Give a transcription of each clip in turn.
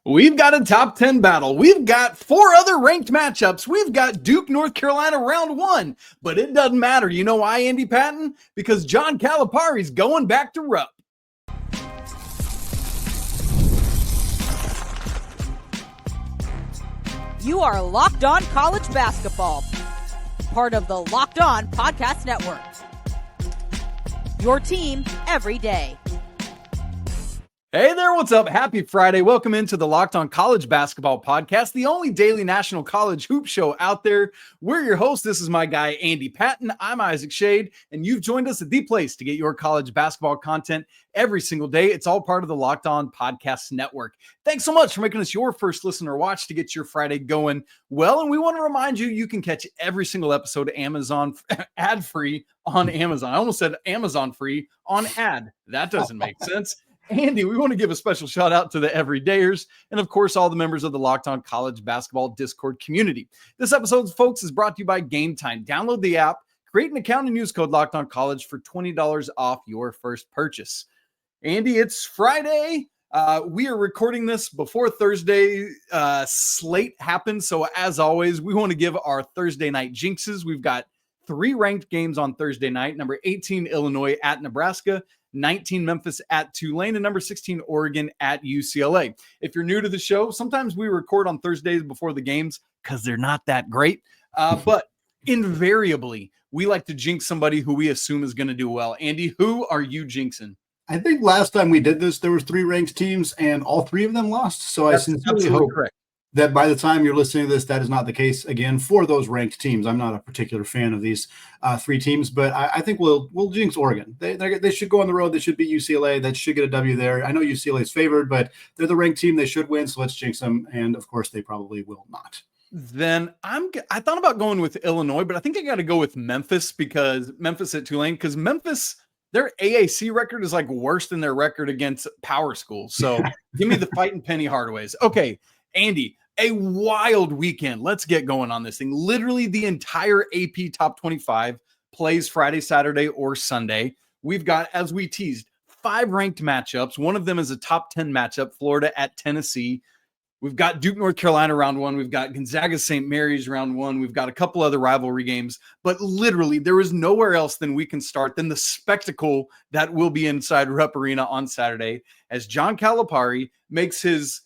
We've got a top 10 battle. We've got 4 other ranked matchups. We've got Duke, North Carolina round 1. But it doesn't matter. You know why, Andy Patton? Because John Calipari's going back to Rupp. You are Locked On College Basketball, part of the Locked On Podcast Network. Your team every day. Hey there, what's up? Happy Friday. Welcome into the Locked On College Basketball Podcast, the only daily national college hoop show out there. We're your hosts. This is my guy, Andy Patton. I'm Isaac Shade, and you've joined us at the place to get your college basketball content every single day. It's all part of the Locked On Podcast Network. Thanks so much for making us your first listen or watch to get your Friday going well. And we want to remind you, you can catch every single episode Amazon ad-free on Amazon. I almost said Amazon free on ad. That doesn't make sense. Andy, we want to give a special shout out to the everydayers and, of course, all the members of the Locked On College Basketball Discord community. This episode, folks, is brought to you by Game Time. Download the app, create an account, and use code Locked On College for $20 off your first purchase. Andy, it's Friday. We are recording this before Thursday slate happens. So, as always, we want to give our Thursday night jinxes. We've got 3 ranked games on Thursday night. Number 18, Illinois at Nebraska. 19 Memphis at Tulane, and number 16 Oregon at UCLA. If you're new to the show, sometimes we record on Thursdays before the games because they're not that great. But invariably, we like to jinx somebody who we assume is going to do well. Andy, who are you jinxing? I think last time we did this, there was 3 ranked teams, and all 3 of them lost. So That's I sincerely hope correct. That by the time you're listening to this, that is not the case again for those ranked teams. I'm not a particular fan of these 3 teams, but I think we'll jinx Oregon. They should go on the road. They should beat UCLA. That should get a W there. I know UCLA is favored, but they're the ranked team. They should win, so let's jinx them. And, of course, they probably will not. Then I thought about going with Illinois, but I think I got to go with Memphis because Memphis at Tulane, because Memphis, their AAC record is like worse than their record against power schools. So give me the fighting Penny Hardaways. Okay, Andy, a wild weekend. Let's get going on this thing. Literally the entire AP Top 25 plays Friday, Saturday, or Sunday. We've got, as we teased, 5 ranked matchups. One of them is a top 10 matchup, Florida at Tennessee. We've got Duke, North Carolina round 1. We've got Gonzaga, St. Mary's round 1. We've got a couple other rivalry games. But literally, there is nowhere else than we can start than the spectacle that will be inside Rupp Arena on Saturday as John Calipari makes his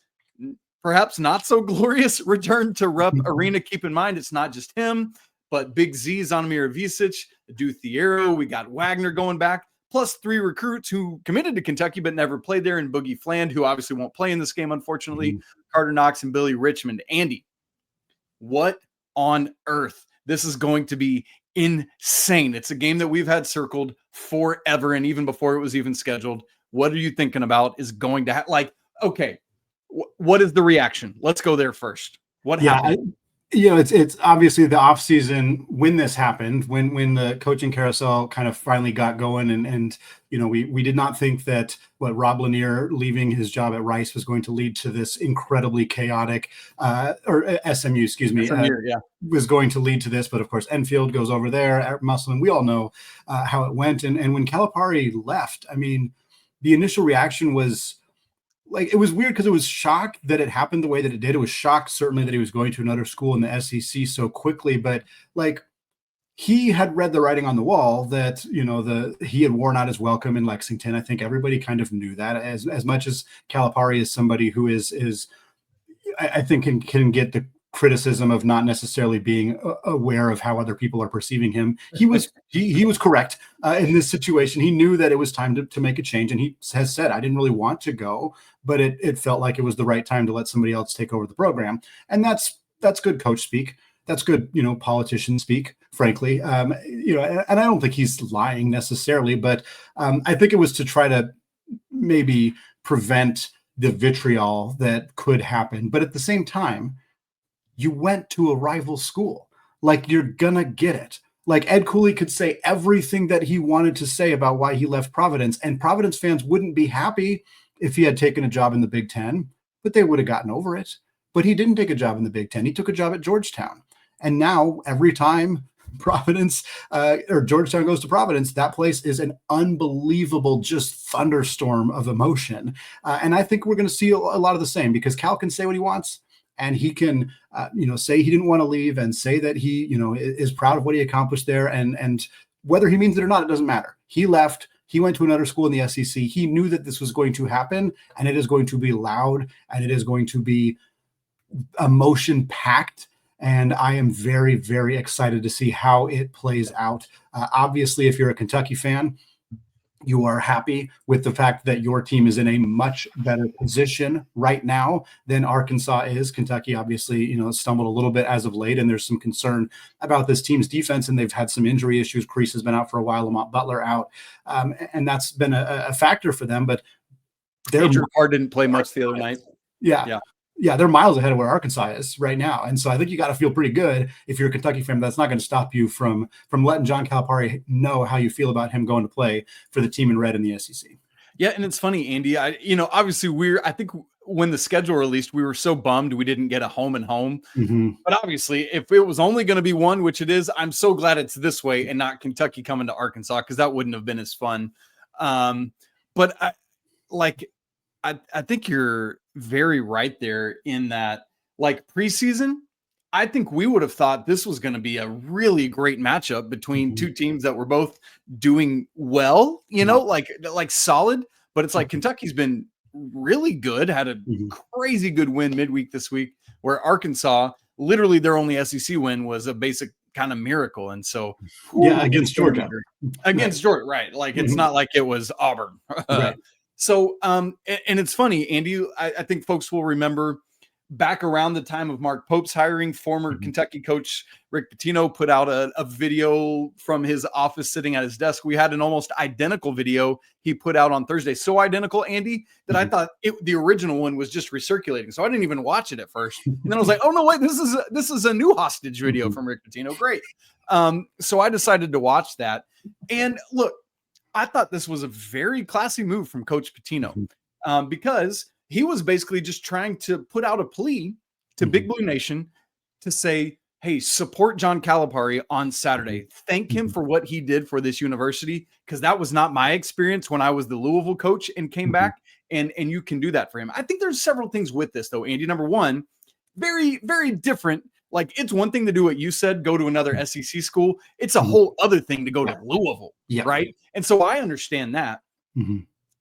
perhaps not so glorious return to Rupp Arena. Keep in mind, it's not just him, but Big Z, Zonomir Visic, Du Thiero. We got Wagner going back, plus 3 recruits who committed to Kentucky but never played there, and Boogie Fland, who obviously won't play in this game, unfortunately. Carter Knox and Billy Richmond. Andy, what on earth? This is going to be insane. It's a game that we've had circled forever, and even before it was even scheduled. What are you thinking about is going to okay, what is the reaction? Let's go there first. What happened? It's obviously the offseason when this happened, when the coaching carousel kind of finally got going, and we did not think that Rob Lanier leaving his job at Rice was going to lead to this incredibly chaotic, or SMU, excuse me, was going to lead to this. But of course, Enfield goes over there at Musselman. We all know how it went. And when Calipari left, I mean, the initial reaction was, it was weird because it was shock that it happened the way that it did. It was shock, certainly, that he was going to another school in the SEC so quickly. But he had read the writing on the wall that, he had worn out his welcome in Lexington. I think everybody kind of knew that, as much as Calipari is somebody who is I think can get the criticism of not necessarily being aware of how other people are perceiving him. He was correct in this situation. He knew that it was time to make a change, and he has said, I didn't really want to go, but it felt like it was the right time to let somebody else take over the program. And that's good coach speak. That's good, politician speak, frankly. And I don't think he's lying necessarily, but I think it was to try to maybe prevent the vitriol that could happen. But at the same time, you went to a rival school. You're gonna get it. Ed Cooley could say everything that he wanted to say about why he left Providence, and Providence fans wouldn't be happy if he had taken a job in the Big Ten, but they would have gotten over it. But he didn't take a job in the Big Ten. He took a job at Georgetown. And now every time Providence or Georgetown goes to Providence, that place is an unbelievable just thunderstorm of emotion. And I think we're going to see a lot of the same, because Cal can say what he wants, and he can, say he didn't want to leave, and say that he, is proud of what he accomplished there. And whether he means it or not, it doesn't matter. He left. He went to another school in the SEC. He knew that this was going to happen, and it is going to be loud, and it is going to be emotion packed. And I am very, very excited to see how it plays out. Obviously, if you're a Kentucky fan, you are happy with the fact that your team is in a much better position right now than Arkansas is. Kentucky obviously, stumbled a little bit as of late, and there's some concern about this team's defense, and they've had some injury issues. Kreese has been out for a while, Lamont Butler out, and that's been a factor for them. But Adrian Carr didn't play much the other night. Yeah, they're miles ahead of where Arkansas is right now. And so I think you got to feel pretty good if you're a Kentucky fan. That's not going to stop you from letting John Calipari know how you feel about him going to play for the team in red in the SEC. Yeah, and it's funny, Andy. Obviously I think when the schedule released, we were so bummed we didn't get a home and home. Mm-hmm. But obviously, if it was only going to be one, which it is, I'm so glad it's this way and not Kentucky coming to Arkansas, because that wouldn't have been as fun. But I think you're very right there in that, like, preseason, I think we would have thought this was going to be a really great matchup between two teams that were both doing well, like solid. But it's like Kentucky's been really good, had a crazy good win midweek this week, where Arkansas, literally their only SEC win was a basic kind of miracle. And so, against Georgia. Georgia, right? Like, it's not like it was Auburn. Right. So, and it's funny, Andy, I think folks will remember back around the time of Mark Pope's hiring, former Kentucky coach Rick Pitino put out a video from his office sitting at his desk. We had an almost identical video he put out on Thursday. So identical, Andy, that I thought the original one was just recirculating. So I didn't even watch it at first. And then I was like, oh no, wait, this is a new hostage video from Rick Pitino. Great. So I decided to watch that. And look, I thought this was a very classy move from Coach Pitino, because he was basically just trying to put out a plea to Big Blue Nation to say, hey, support John Calipari on Saturday. Thank him for what he did for this university, because that was not my experience when I was the Louisville coach and came back, and you can do that for him. I think there's several things with this, though, Andy. Number one, very, very different. Like, it's one thing to do what you said, go to another SEC school. It's a whole other thing to go to Louisville, right? And so I understand that.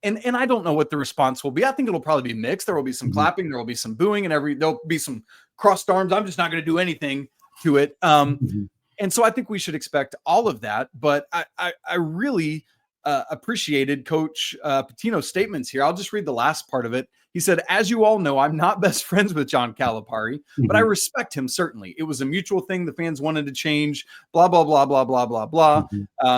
And I don't know what the response will be. I think it'll probably be mixed. There will be some clapping, there will be some booing, and there'll be some crossed arms. I'm just not going to do anything to it. And so I think we should expect all of that. But I really appreciated Coach Pitino's statements here. I'll just read the last part of it. He said, as you all know, I'm not best friends with John Calipari, but I respect him, certainly. It was a mutual thing. The fans wanted to change, blah, blah, blah, blah, blah, blah, blah.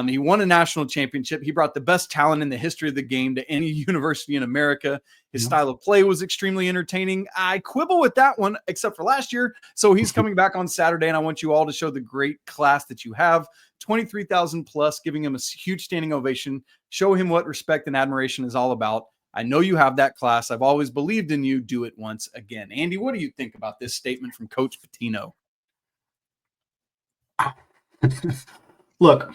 He won a national championship. He brought the best talent in the history of the game to any university in America. His style of play was extremely entertaining. I quibble with that one, except for last year. So he's coming back on Saturday, and I want you all to show the great class that you have. 23,000 plus, giving him a huge standing ovation. Show him what respect and admiration is all about. I know you have that class. I've always believed in you. Do it once again. Andy, what do you think about this statement from Coach Pitino? Look,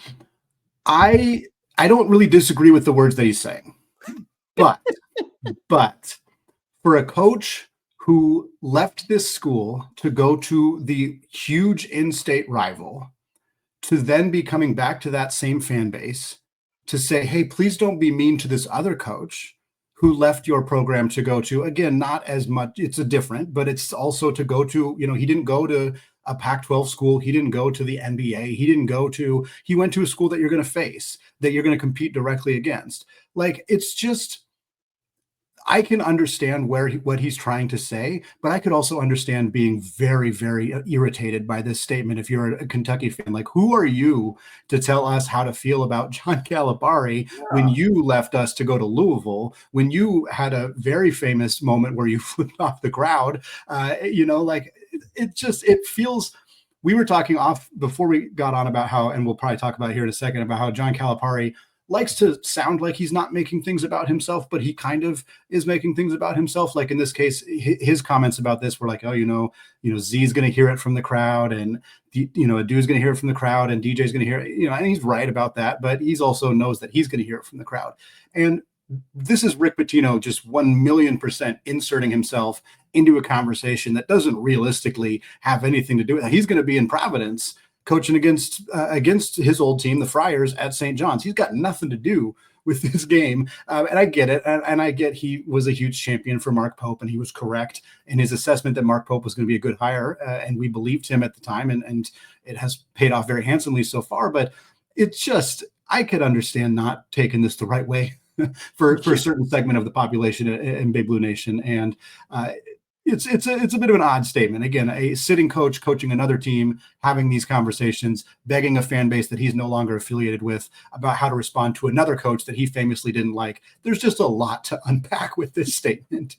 I don't really disagree with the words that he's saying, but for a coach who left this school to go to the huge in-state rival, to then be coming back to that same fan base to say, hey, please don't be mean to this other coach who left your program to go to, again, not as much, it's a different, but it's also to go to, he didn't go to a Pac-12 school. He didn't go to the NBA. He went to a school that you're going to face, that you're going to compete directly against. Like, it's just, I can understand what he's trying to say, but I could also understand being very, very irritated by this statement. If you're a Kentucky fan, like, who are you to tell us how to feel about John Calipari when you left us to go to Louisville, when you had a very famous moment where you flipped off the crowd? It feels, we were talking off before we got on about how, and we'll probably talk about it here in a second, about how John Calipari likes to sound like he's not making things about himself, but he kind of is making things about himself. Like in this case, his comments about this were like, oh, Z's going to hear it from the crowd, and a dude's going to hear it from the crowd, and DJ's going to hear it, and he's right about that, but he's also knows that he's going to hear it from the crowd. And this is Rick Pitino just 1,000,000% inserting himself into a conversation that doesn't realistically have anything to do with it. He's going to be in Providence coaching against his old team, the Friars, at St. John's. He's got nothing to do with this game. And I get it. And I get he was a huge champion for Mark Pope, and he was correct in his assessment that Mark Pope was going to be a good hire. And we believed him at the time, and it has paid off very handsomely so far. But it's just, I could understand not taking this the right way for a certain segment of the population in Big Blue Nation. And it's a bit of an odd statement. Again, a sitting coach coaching another team, having these conversations, begging a fan base that he's no longer affiliated with about how to respond to another coach that he famously didn't like. There's just a lot to unpack with this statement.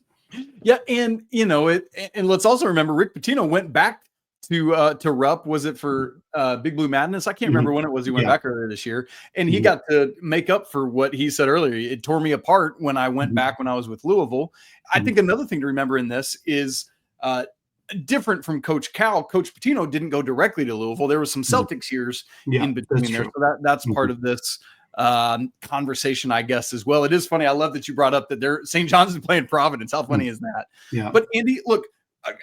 Yeah, and and let's also remember Rick Pitino went back to Rupp. Was it for Big Blue Madness? I can't remember when it was. He went back earlier this year, and he got to make up for what he said earlier. It tore me apart when I went back when I was with Louisville. I think another thing to remember in this is different from Coach Cal. Coach Pitino didn't go directly to Louisville. There was some Celtics years in between there, so that's part of this conversation, I guess, as well. It is funny. I love that you brought up that St. John's is playing Providence. How funny is that? Yeah. But Andy, look,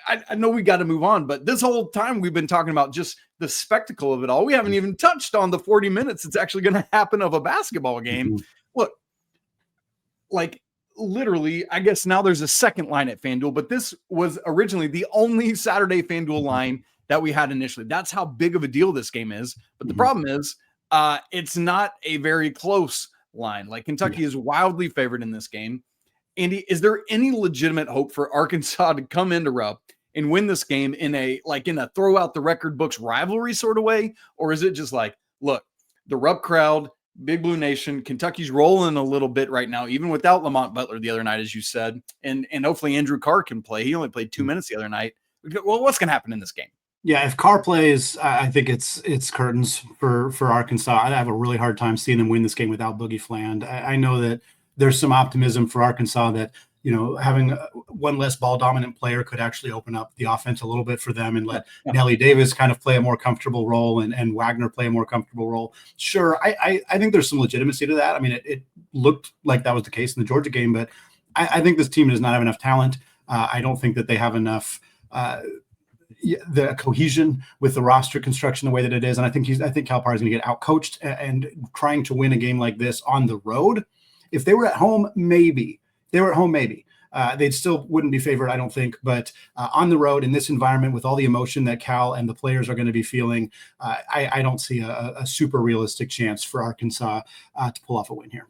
I know we got to move on, but this whole time we've been talking about just the spectacle of it all. We haven't even touched on the 40 minutes it's actually going to happen of a basketball game. Look, like literally, I guess now there's a second line at FanDuel, but this was originally the only Saturday FanDuel line that we had initially. That's how big of a deal this game is. But the problem is it's not a very close line. Like Kentucky is wildly favored in this game. Andy, is there any legitimate hope for Arkansas to come into Rupp and win this game in a throw out the record books rivalry sort of way? Or is it just like, look, the Rupp crowd, Big Blue Nation, Kentucky's rolling a little bit right now, even without Lamont Butler the other night, as you said, and hopefully Andrew Carr can play. He only played 2 minutes the other night. Well, what's going to happen in this game? Yeah, if Carr plays, I think it's curtains for Arkansas. I have a really hard time seeing them win this game without Boogie Fland. I know that there's some optimism for Arkansas that, having one less ball dominant player could actually open up the offense a little bit for them and let Nelly Davis kind of play a more comfortable role and Wagner play a more comfortable role. Sure. I think there's some legitimacy to that. I mean, it looked like that was the case in the Georgia game, but I think this team does not have enough talent. I don't think that they have enough, the cohesion with the roster construction the way that it is. And I think Calipari is going to get outcoached, and trying to win a game like this on the road. If they were at home, maybe. They still wouldn't be favored, I don't think. But on the road in this environment with all the emotion that Cal and the players are going to be feeling, I don't see a super realistic chance for Arkansas to pull off a win here.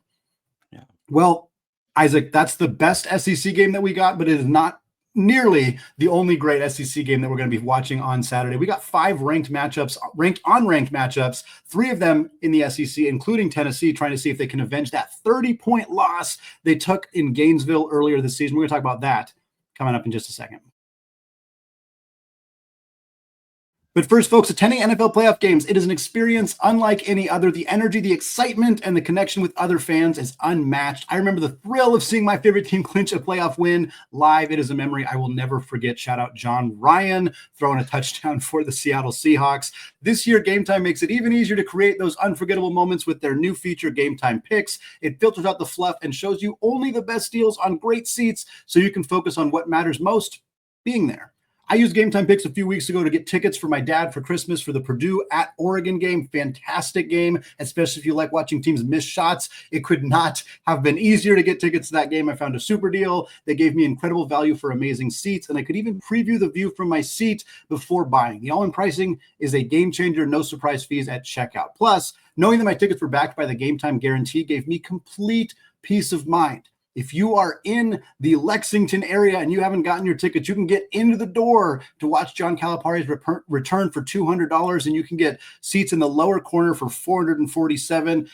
Yeah. Well, Isaac, that's the best SEC game that we got, but it is not nearly the only great SEC game that we're going to be watching on Saturday. We got 5 ranked unranked matchups, 3 of them in the SEC, including Tennessee, trying to see if they can avenge that 30-point loss they took in Gainesville earlier this season. We're going to talk about that coming up in just a second. But first, folks, attending NFL playoff games, it is an experience unlike any other. The energy, the excitement, and the connection with other fans is unmatched. I remember the thrill of seeing my favorite team clinch a playoff win live. It is a memory I will never forget. Shout out John Ryan throwing a touchdown for the Seattle Seahawks. This year, Game Time makes it even easier to create those unforgettable moments with their new feature, Game Time Picks. It filters out the fluff and shows you only the best deals on great seats so you can focus on what matters most, being there. I used Game Time Picks a few weeks ago to get tickets for my dad for Christmas for the Purdue at Oregon game. Fantastic game, especially if you like watching teams miss shots. It could not have been easier to get tickets to that game. I found a super deal. They gave me incredible value for amazing seats, and I could even preview the view from my seat before buying. The all-in pricing is a game changer, no surprise fees at checkout. Plus, knowing that my tickets were backed by the Game Time guarantee gave me complete peace of mind. If you are in the Lexington area and you haven't gotten your tickets, you can get into the door to watch John Calipari's return for $200, and you can get seats in the lower corner for $447.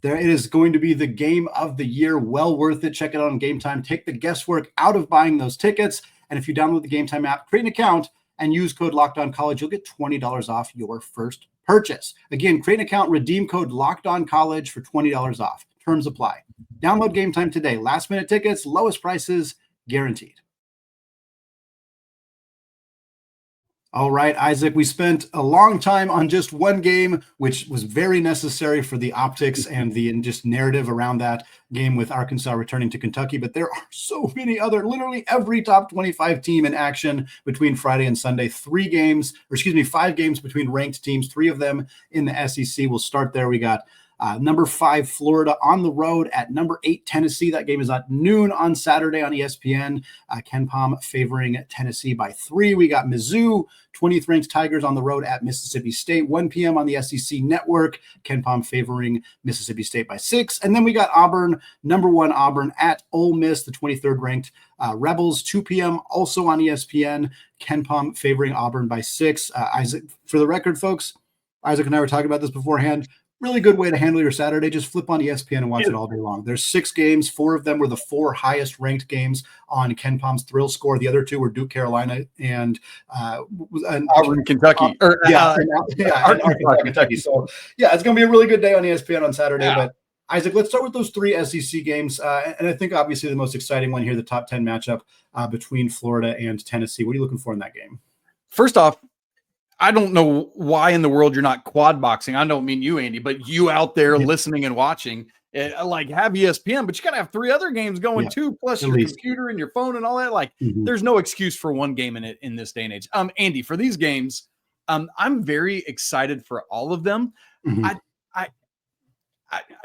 It is going to be the game of the year. Well worth it. Check it out on Game Time. Take the guesswork out of buying those tickets. And if you download the Game Time app, create an account, and use code LOCKEDONCollege. You'll get $20 off your first purchase. Again, create an account, redeem code LOCKEDONCollege for $20 off. Terms apply. Download Game Time today. Last minute tickets, lowest prices guaranteed. All right, Isaac, we spent a long time on just one game, which was very necessary for the optics and the just narrative around that game with Arkansas returning to Kentucky. But there are so many other, literally every top 25 team in action between Friday and Sunday. 5 games between ranked teams, 3 of them in the SEC. We'll start there. We got number 5, Florida on the road at number 8, Tennessee. That game is at noon on Saturday on ESPN. KenPom favoring Tennessee by 3. We got Mizzou, 20th ranked Tigers on the road at Mississippi State, 1 p.m. on the SEC Network. KenPom favoring Mississippi State by 6. And then we got Auburn, number 1 Auburn at Ole Miss, the 23rd ranked Rebels, 2 p.m. also on ESPN. KenPom favoring Auburn by 6. Isaac, for the record, folks, Isaac and I were talking about this beforehand. Really good way to handle your Saturday. Just flip on ESPN and watch it all day long. There's 6 games. 4 of them were the 4 highest ranked games on KenPom's Thrill Score. The other 2 were Duke, Carolina, and Auburn, Kentucky. Arkansas, Kentucky. So, yeah, it's going to be a really good day on ESPN on Saturday. Yeah. But, Isaac, let's start with those 3 SEC games. And I think, obviously, the most exciting one here, the top 10 matchup between Florida and Tennessee. What are you looking for in that game? First off, I don't know why in the world you're not quad boxing. I don't mean you, Andy, but you out there listening and watching. Like, have ESPN, but you got to have 3 other games going too, plus your computer and your phone and all that. Like, there's no excuse for one game in this day and age. Andy, for these games, I'm very excited for all of them. I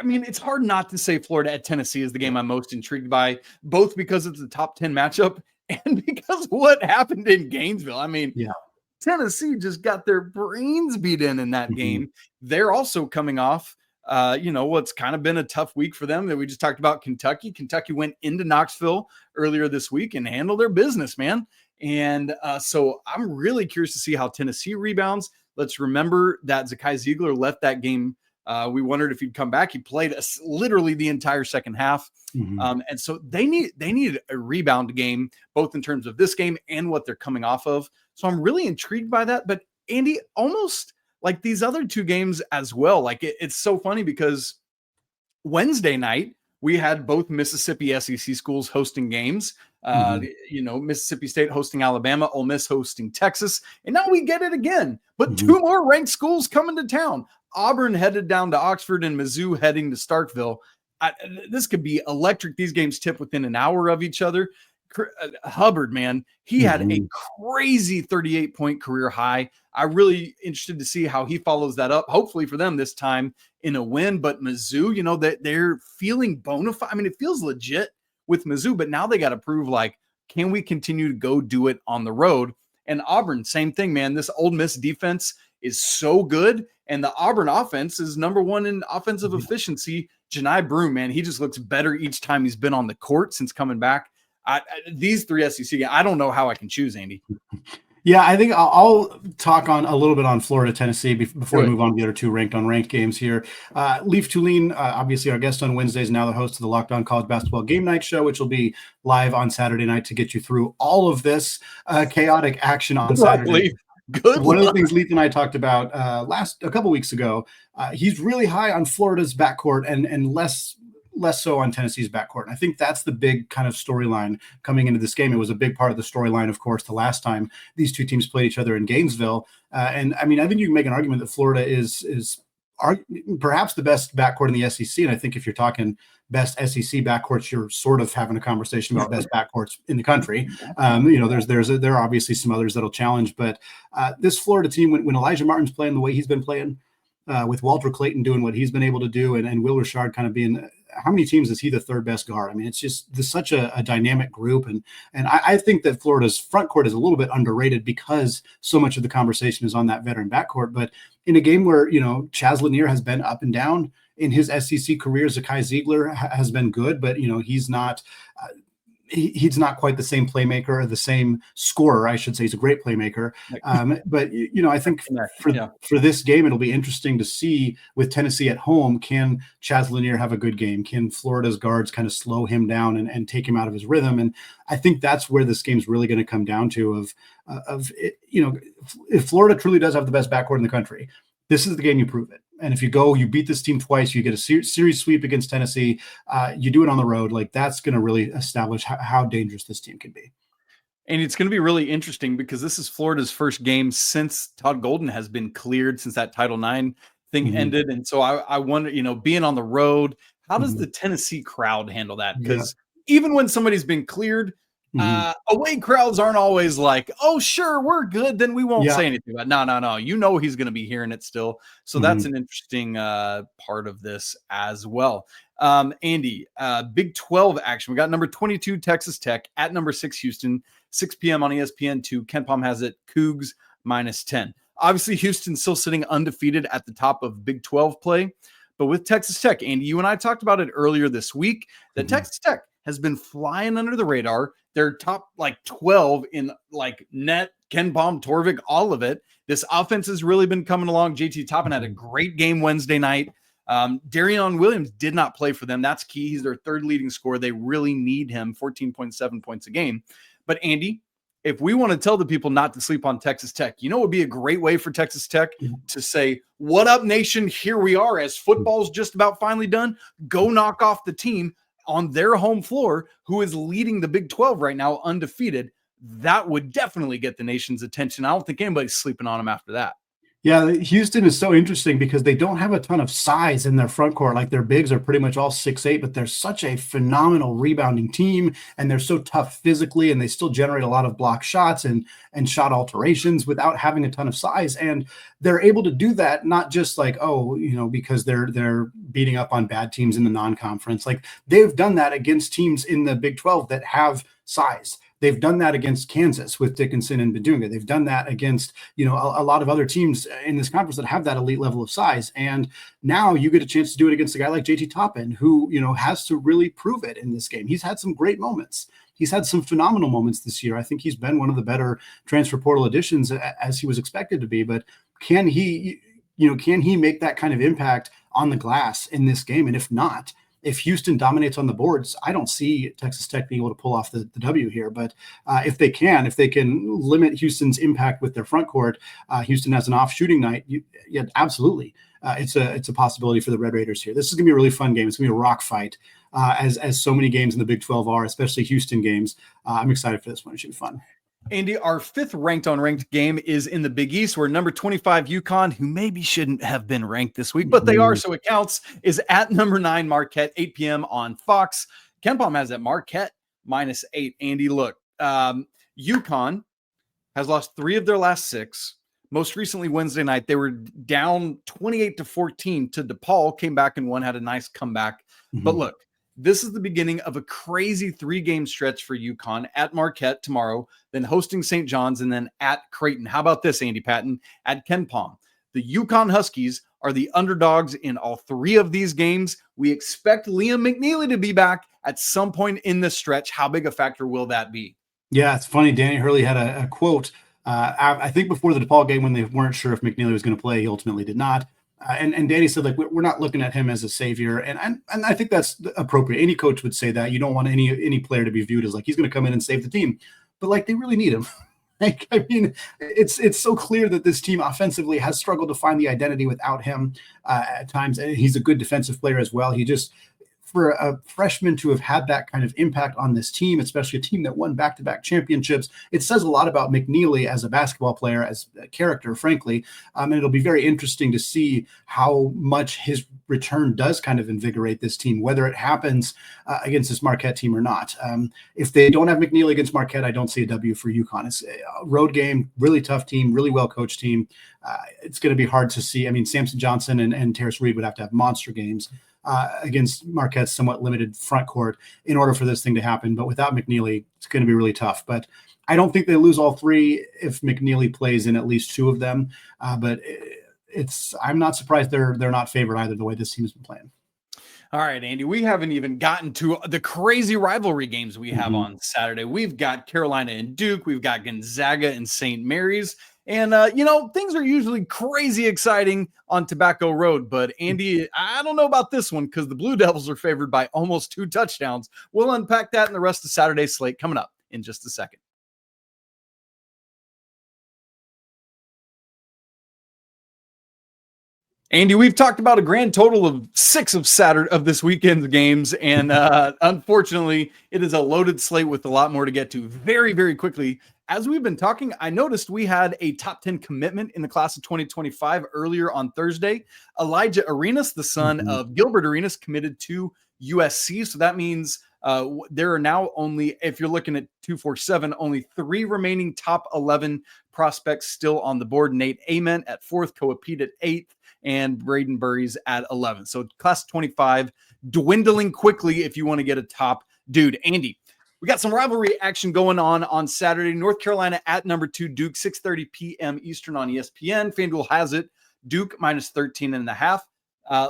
mean, it's hard not to say Florida at Tennessee is the game I'm most intrigued by, both because it's a top 10 matchup and because what happened in Gainesville. I mean, Tennessee just got their brains beat in that game. They're also coming off, what's kind of been a tough week for them that we just talked about. Kentucky went into Knoxville earlier this week and handled their business, man. And so I'm really curious to see how Tennessee rebounds. Let's remember that Zakai Ziegler left that game. We wondered if he'd come back. He played literally the entire second half. And so they need a rebound game, both in terms of this game and what they're coming off of. So I'm really intrigued by that. But Andy, almost like these other 2 games as well. Like it's so funny because Wednesday night we had both Mississippi SEC schools hosting games. Mississippi State hosting Alabama, Ole Miss hosting Texas, and now we get it again. But 2 more ranked schools coming to town. Auburn headed down to Oxford and Mizzou heading to Starkville. This could be electric. These games tip within an hour of each other. Hubbard, man, he had a crazy 38-point career high. I'm really interested to see how he follows that up. Hopefully for them this time in a win. But Mizzou, that they're feeling bona fide. I mean, it feels legit with Mizzou, but now they got to prove, like, can we continue to go do it on the road? And Auburn, same thing, man. This Ole Miss defense is so good, and the Auburn offense is number 1 in offensive efficiency. Jani Broome, man, he just looks better each time he's been on the court since coming back. These 3 SEC games, I don't know how I can choose, Andy. Yeah, I think I'll talk on a little bit on Florida, Tennessee before we move on to the other 2 ranked games here. Leaf Tulane, obviously our guest on Wednesdays, now the host of the Locked On College Basketball Game Night Show, which will be live on Saturday night to get you through all of this chaotic action on Saturday. One of the things Leaf and I talked about a couple weeks ago, he's really high on Florida's backcourt and less so on Tennessee's backcourt. And I think that's the big kind of storyline coming into this game. It was a big part of the storyline, of course, the last time these 2 teams played each other in Gainesville. And I mean, I think you can make an argument that Florida is perhaps the best backcourt in the SEC. And I think if you're talking best SEC backcourts, you're sort of having a conversation about best backcourts in the country. There are obviously some others that'll challenge, but this Florida team, when Elijah Martin's playing the way he's been playing, with Walter Clayton doing what he's been able to do, and Will Richard kind of being, how many teams is he the 3rd best guard? I mean, it's just such a dynamic group. And I think that Florida's front court is a little bit underrated because so much of the conversation is on that veteran backcourt. But in a game where, Chaz Lanier has been up and down in his SEC career, Zakai Ziegler has been good, but, he's not he's not quite the same playmaker or the same scorer, I should say. He's a great playmaker. But, I think for this game, it'll be interesting to see with Tennessee at home, can Chaz Lanier have a good game? Can Florida's guards kind of slow him down and take him out of his rhythm? And I think that's where this game's really going to come down to if Florida truly does have the best backcourt in the country, this is the game you prove it. And if you beat this team twice, you get a series sweep against Tennessee, you do it on the road, like that's going to really establish how dangerous this team can be. And it's going to be really interesting because this is Florida's first game since Todd Golden has been cleared, since that Title IX thing ended. And so I wonder, being on the road, how does the Tennessee crowd handle that? Because even when somebody's been cleared, away crowds aren't always like, oh, sure, we're good, then we won't say anything about it. No. He's going to be hearing it still. So that's an interesting part of this as well. Andy, Big 12 action. We got number 22 Texas Tech at number 6 Houston, 6 p.m. on ESPN2. KenPom has it Cougs -10. Obviously, Houston's still sitting undefeated at the top of Big 12 play. But with Texas Tech, Andy, you and I talked about it earlier this week, that Texas Tech has been flying under the radar. They're top 12 in net, KenPom, Torvik, all of it. This offense has really been coming along. JT Toppin had a great game Wednesday night. Darion Williams did not play for them. That's key. He's their third leading scorer. They really need him, 14.7 points a game. But Andy, if we want to tell the people not to sleep on Texas Tech, it would be a great way for Texas Tech to say, what up, nation? Here we are, as football's just about finally done. Go knock off the team on their home floor who is leading the Big 12 right now, undefeated. That would definitely get the nation's attention. I don't think anybody's sleeping on them after that. Yeah, Houston is so interesting because they don't have a ton of size in their front court. Like their bigs are pretty much all 6'8", but they're such a phenomenal rebounding team, and they're so tough physically, and they still generate a lot of block shots and shot alterations without having a ton of size. And they're able to do that not just because they're beating up on bad teams in the non-conference. Like they've done that against teams in the Big 12 that have size. They've done that against Kansas with Dickinson and Badunga. They've done that against, a lot of other teams in this conference that have that elite level of size. And now you get a chance to do it against a guy like JT Toppin, who, has to really prove it in this game. He's had some great moments. He's had some phenomenal moments this year. I think he's been one of the better transfer portal additions as he was expected to be. But can he make that kind of impact on the glass in this game? And if not, if Houston dominates on the boards, I don't see Texas Tech being able to pull off the W here. But if they can limit Houston's impact with their front court, Houston has an off shooting night. Absolutely. It's a possibility for the Red Raiders here. This is going to be a really fun game. It's going to be a rock fight, as so many games in the Big 12 are, especially Houston games. I'm excited for this one. It should be fun. Andy, our 5th ranked on ranked game is in the Big East, where number 25 UConn, who maybe shouldn't have been ranked this week, but they are, so it counts, is at number 9 Marquette, 8 p.m. on Fox. KenPom has that Marquette -8. Andy, look, UConn has lost 3 of their last 6. Most recently, Wednesday night, they were down 28-14 to DePaul, came back and won, had a nice comeback. But look, this is the beginning of a crazy 3-game stretch for UConn at Marquette tomorrow, then hosting St. John's, and then at Creighton. How about this, Andy Patton? At KenPom, the UConn Huskies are the underdogs in all 3 of these games. We expect Liam McNeeley to be back at some point in the stretch. How big a factor will that be? Yeah, it's funny. Danny Hurley had a quote, I think before the DePaul game when they weren't sure if McNeeley was going to play. He ultimately did not. And Danny said, we're not looking at him as a savior. And I think that's appropriate. Any coach would say that. You don't want any player to be viewed as he's going to come in and save the team. But they really need him. It's so clear that this team offensively has struggled to find the identity without him at times. And he's a good defensive player as well. He just, for a freshman to have had that kind of impact on this team, especially a team that won back-to-back championships, it says a lot about McNeeley as a basketball player, as a character, frankly. And it'll be very interesting to see how much his return does kind of invigorate this team, whether it happens against this Marquette team or not. If they don't have McNeeley against Marquette, I don't see a W for UConn. It's a road game, really tough team, really well-coached team. It's going to be hard to see. I mean, Samson Johnson and Terrace Reed would have to have monster games against Marquette's somewhat limited front court in order for this thing to happen. But without McNeeley, it's going to be really tough. But I don't think they lose all 3 if McNeeley plays in at least 2 of them. But I'm not surprised they're not favored either, the way this team has been playing. All right, Andy, we haven't even gotten to the crazy rivalry games we have on Saturday. We've got Carolina and Duke. We've got Gonzaga and St. Mary's. And, things are usually crazy exciting on Tobacco Road. But, Andy, I don't know about this one because the Blue Devils are favored by almost 2 touchdowns. We'll unpack that in the rest of Saturday's slate coming up in just a second. Andy, we've talked about a grand total of 6 of this weekend's games, and unfortunately, it is a loaded slate with a lot more to get to very, very quickly. As we've been talking, I noticed we had a top 10 commitment in the class of 2025 earlier on Thursday. Elijah Arenas, the son of Gilbert Arenas, committed to USC, so that means there are now only, if you're looking at 247, only 3 remaining top 11 prospects still on the board. Nate Ament at 4th, Koa Pete at 8th, and Braden Burries at 11. So class 25 dwindling quickly if you want to get a top dude. Andy, we got some rivalry action going on Saturday. North Carolina at number 2 Duke, 6:30 p.m. Eastern on ESPN. FanDuel has it. Duke minus 13.5.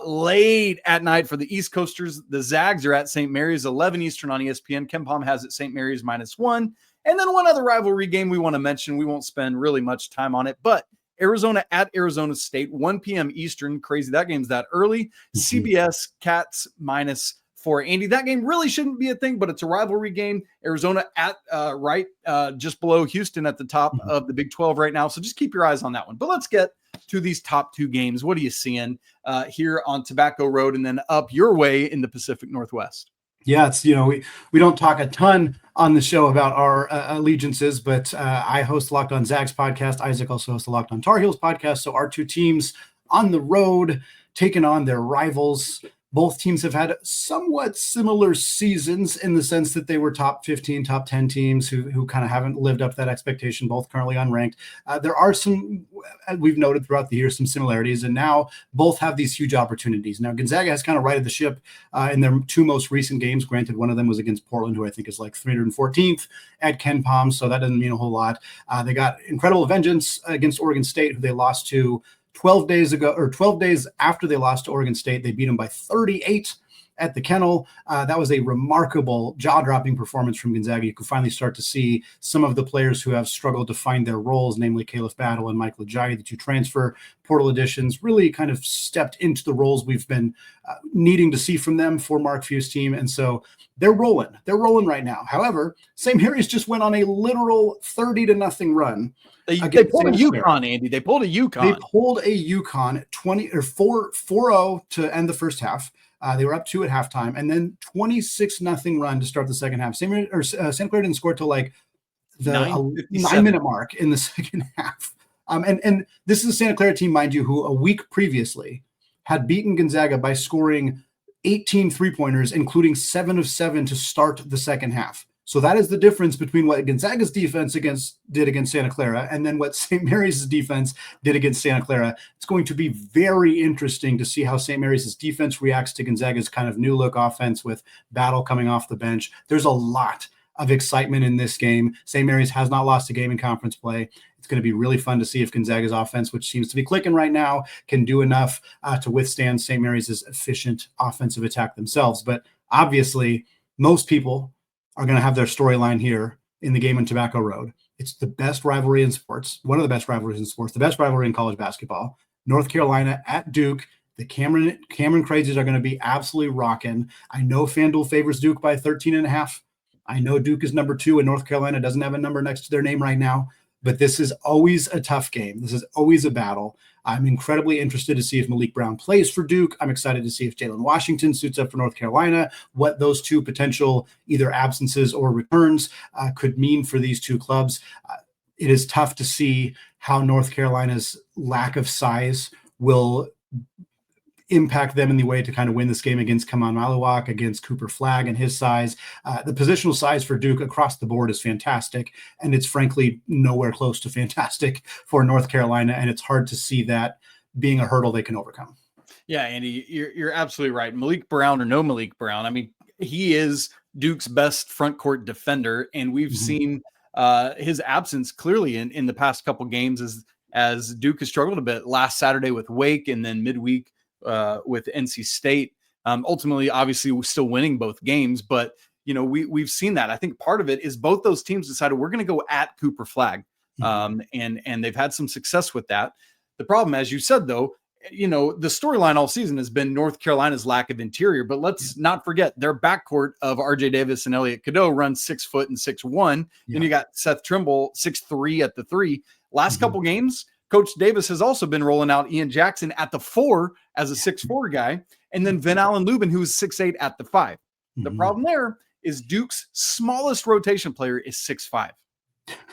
Late at night for the East Coasters, the Zags are at St. Mary's, 11 Eastern on ESPN. KenPom has it St. Mary's -1. And then one other rivalry game we want to mention. We won't spend really much time on it, but Arizona at Arizona State, 1 p.m. Eastern. Crazy that game's that early. CBS Cats -4. Andy, that game really shouldn't be a thing, but it's a rivalry game. Arizona at just below Houston at the top of the Big 12 right now. So just keep your eyes on that one. But let's get to these top 2 games. What are you seeing here on Tobacco Road and then up your way in the Pacific Northwest? Yeah, it's, we don't talk a ton on the show about our allegiances, but I host Locked On Zags podcast. Isaac also hosts the Locked On Tar Heels podcast. So our 2 teams on the road taking on their rivals. Both teams have had somewhat similar seasons in the sense that they were top 15, top 10 teams who kind of haven't lived up to that expectation, both currently unranked. There are some, we've noted throughout the year, some similarities, and now both have these huge opportunities. Now, Gonzaga has kind of righted the ship in their 2 most recent games. Granted, one of them was against Portland, who I think is like 314th at KenPom, so that doesn't mean a whole lot. They got incredible vengeance against Oregon State, who they lost to 12 days after they lost to Oregon State. They beat them by 38 at the Kennel. That was a remarkable, jaw-dropping performance from Gonzaga. You can finally start to see some of the players who have struggled to find their roles, namely Caliph Battle and Michael Ajayi, the 2 transfer portal additions, really kind of stepped into the roles we've been needing to see from them for Mark Few's team. And so they're rolling. They're rolling right now. However, St. Mary's just went on a literal 30-0 run. They pulled a UConn, Andy. They pulled a UConn. They pulled a UConn 4-0 to end the first half. They were up 2 at halftime, and then 26-0 run to start the second half. Santa Clara didn't score till like the 9-minute mark in the second half. And this is a Santa Clara team, mind you, who a week previously had beaten Gonzaga by scoring 18 3-pointers, including 7 of 7 to start the second half. So that is the difference between what Gonzaga's defense did against Santa Clara and then what St. Mary's defense did against Santa Clara. It's going to be very interesting to see how St. Mary's defense reacts to Gonzaga's kind of new look offense with Battle coming off the bench. There's a lot of excitement in this game. St. Mary's has not lost a game in conference play. It's going to be really fun to see if Gonzaga's offense, which seems to be clicking right now, can do enough to withstand St. Mary's efficient offensive attack themselves. But obviously, most people are going to have their storyline here in the game on Tobacco Road. It's the best rivalry in sports, one of the best rivalries in sports, the best rivalry in college basketball. North Carolina at Duke. The Cameron Crazies are going to be absolutely rocking. I know FanDuel favors Duke by 13.5. I know Duke is number 2 and North Carolina doesn't have a number next to their name right now, but this is always a tough game. This is always a battle. I'm incredibly interested to see if Malik Brown plays for Duke. I'm excited to see if Jalen Washington suits up for North Carolina, what those 2 potential either absences or returns could mean for these 2 clubs. It is tough to see how North Carolina's lack of size will impact them in the way to kind of win this game against Kaman Maluak, against Cooper Flagg and his size. The positional size for Duke across the board is fantastic, and it's frankly nowhere close to fantastic for North Carolina, and it's hard to see that being a hurdle they can overcome. Yeah, Andy, you're absolutely right. Malik Brown or no Malik Brown, I mean, he is Duke's best front court defender, and we've seen his absence clearly in the past couple games as Duke has struggled a bit last Saturday with Wake and then midweek with NC State. Ultimately, obviously, we're still winning both games, but we've seen that. I think part of it is both those teams decided we're going to go at Cooper Flag, and they've had some success with that. The problem, as you said, though, the storyline all season has been North Carolina's lack of interior, but let's not forget their backcourt of RJ Davis and Elliot Cadeau runs 6 foot and 6'1". Then you got Seth Trimble 6'3" at the 3. Last couple games, Coach Davis has also been rolling out Ian Jackson at the 4 as a 6'4" guy, and then Vin Allen Lubin, who's 6'8" at the 5. The problem there is Duke's smallest rotation player is 6'5".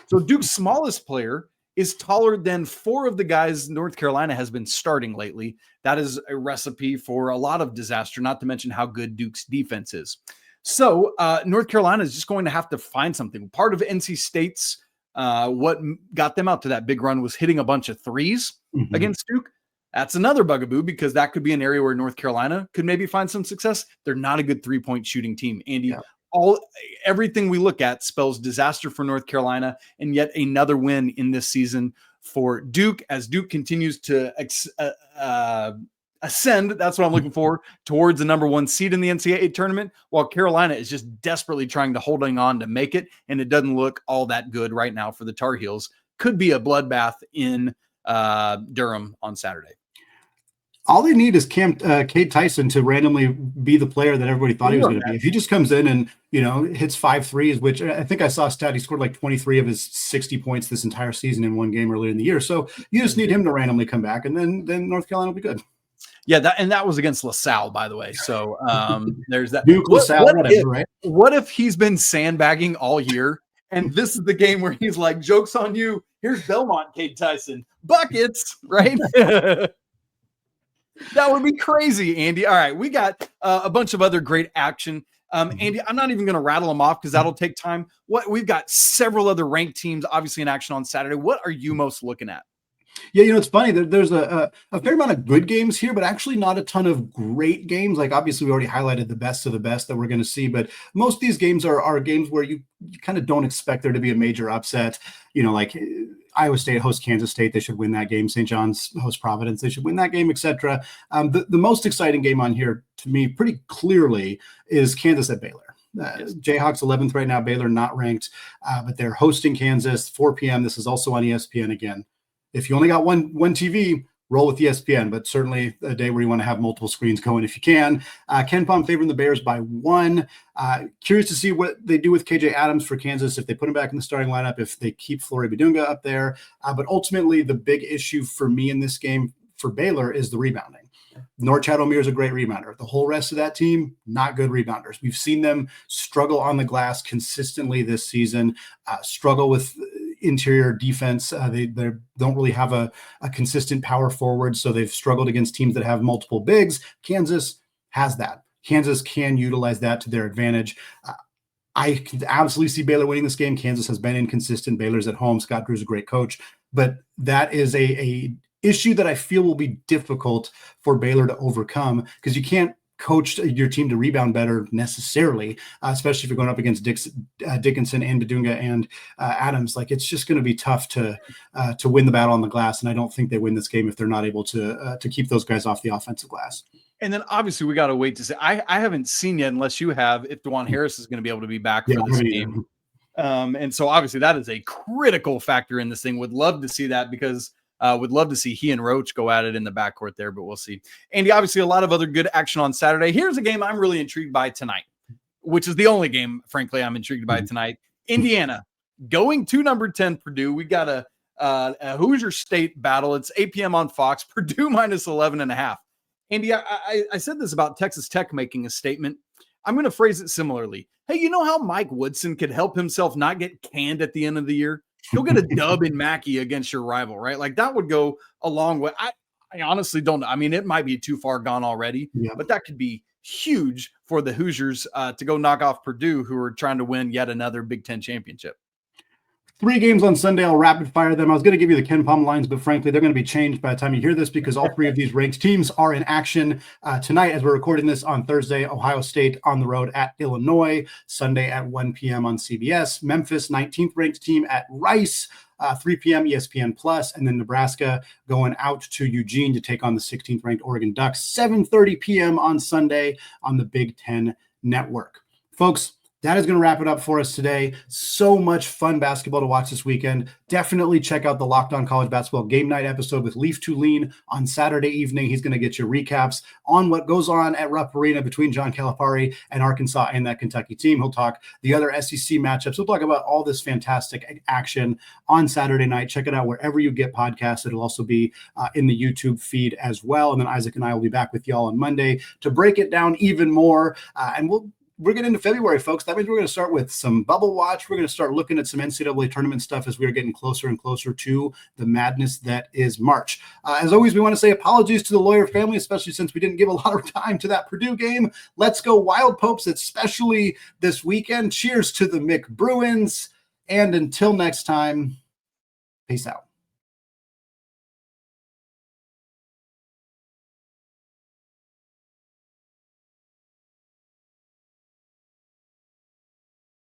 So Duke's smallest player is taller than 4 of the guys North Carolina has been starting lately. That is a recipe for a lot of disaster, not to mention how good Duke's defense is. So North Carolina is just going to have to find something. Part of NC State's what got them out to that big run was hitting a bunch of threes against Duke. That's another bugaboo because that could be an area where North Carolina could maybe find some success. They're not a good 3-point shooting team. Andy, everything we look at spells disaster for North Carolina, and yet another win in this season for Duke as Duke continues to ascend. That's what I'm looking for, towards the number 1 seed in the NCAA tournament, while Carolina is just desperately trying to holding on to make it. And it doesn't look all that good right now for the Tar Heels. Could be a bloodbath in Durham on Saturday. All they need is Cade Tyson to randomly be the player that everybody thought he was going to be. If he just comes in and, hits 5 threes, which I think I saw a stat, he scored like 23 of his 60 points this entire season in one game earlier in the year. So you just need him to randomly come back, and then North Carolina will be good. Yeah, that was against LaSalle, by the way. So there's that. Duke, LaSalle, whatever, right? What if he's been sandbagging all year, and this is the game where he's like, joke's on you. Here's Belmont Cade Tyson. Buckets, right? That would be crazy, Andy. All right, we got a bunch of other great action. Andy, I'm not even going to rattle them off because that'll take time. We've got several other ranked teams, obviously, in action on Saturday. What are you most looking at? Yeah, it's funny. There's a fair amount of good games here, but actually not a ton of great games. Like, obviously, we already highlighted the best of the best that we're going to see, but most of these games are games where you kind of don't expect there to be a major upset. Like Iowa State hosts Kansas State, they should win that game. St. John's hosts Providence, they should win that game, etc. The most exciting game on here, to me, pretty clearly, is Kansas at Baylor. Jayhawks 11th right now, Baylor not ranked, but they're hosting Kansas, 4 p.m. This is also on ESPN again. If you only got one TV, roll with ESPN, but certainly a day where you want to have multiple screens going if you can. Ken Pom favoring the Bears by 1. Curious to see what they do with KJ Adams for Kansas, if they put him back in the starting lineup, if they keep Flory Badunga up there. But ultimately, the big issue for me in this game for Baylor is the rebounding. Norchad Omier is a great rebounder. The whole rest of that team, not good rebounders. We've seen them struggle on the glass consistently this season, struggle with interior defense. They don't really have a consistent power forward, so they've struggled against teams that have multiple bigs. Kansas has that. Kansas can utilize that to their advantage. I can absolutely see Baylor winning this game. Kansas has been inconsistent. Baylor's at home. Scott Drew's a great coach, but that is a issue that I feel will be difficult for Baylor to overcome, because you can't coach your team to rebound better necessarily, especially if you're going up against Dickinson and Badunga and Adams. Like, it's just going to be tough to win the battle on the glass, and I don't think they win this game if they're not able to keep those guys off the offensive glass. And then obviously we got to wait to see. I haven't seen yet, unless you have, if DeJuan Harris is going to be able to be back for this game. And so obviously that is a critical factor in this thing. Would love to see that, because would love to see he and Roach go at it in the backcourt there, but we'll see. Andy, obviously a lot of other good action on Saturday. Here's a game I'm really intrigued by tonight, which is the only game, frankly, I'm intrigued by tonight. Indiana going to number 10 Purdue. We got a Hoosier State battle. It's 8 p.m. on Fox. Purdue minus 11.5. Andy, I said this about Texas Tech making a statement. I'm going to phrase it similarly. Hey, you know how Mike Woodson could help himself not get canned at the end of the year? You'll get a dub in Mackey against your rival, right? Like, that would go a long way. I honestly don't know. I mean, it might be too far gone already, but that could be huge for the Hoosiers to go knock off Purdue, who are trying to win yet another Big Ten championship. 3 games on Sunday. I'll rapid fire them. I was going to give you the Ken Pom lines, but frankly, they're going to be changed by the time you hear this, because all 3 of these ranked teams are in action tonight as we're recording this on Thursday. Ohio State on the road at Illinois, Sunday at 1 p.m. on CBS. Memphis, 19th ranked team at Rice. 3 p.m. ESPN Plus, and then Nebraska going out to Eugene to take on the 16th ranked Oregon Ducks, 7:30 p.m. on Sunday on the Big Ten Network. Folks, that is going to wrap it up for us today. So much fun basketball to watch this weekend. Definitely check out the Locked On College Basketball Game Night episode with Leaf Tulane on Saturday evening. He's going to get you recaps on what goes on at Rupp Arena between John Calipari and Arkansas and that Kentucky team. He'll talk the other SEC matchups. We'll talk about all this fantastic action on Saturday night. Check it out wherever you get podcasts. It'll also be in the YouTube feed as well. And then Isaac and I will be back with y'all on Monday to break it down even more. And we're getting into February, folks. That means we're going to start with some bubble watch. We're going to start looking at some NCAA tournament stuff as we're getting closer and closer to the madness that is March. As always, we want to say apologies to the Lawyer family, especially since we didn't give a lot of time to that Purdue game. Let's go Wild Popes, especially this weekend. Cheers to the McBruins. And until next time, peace out.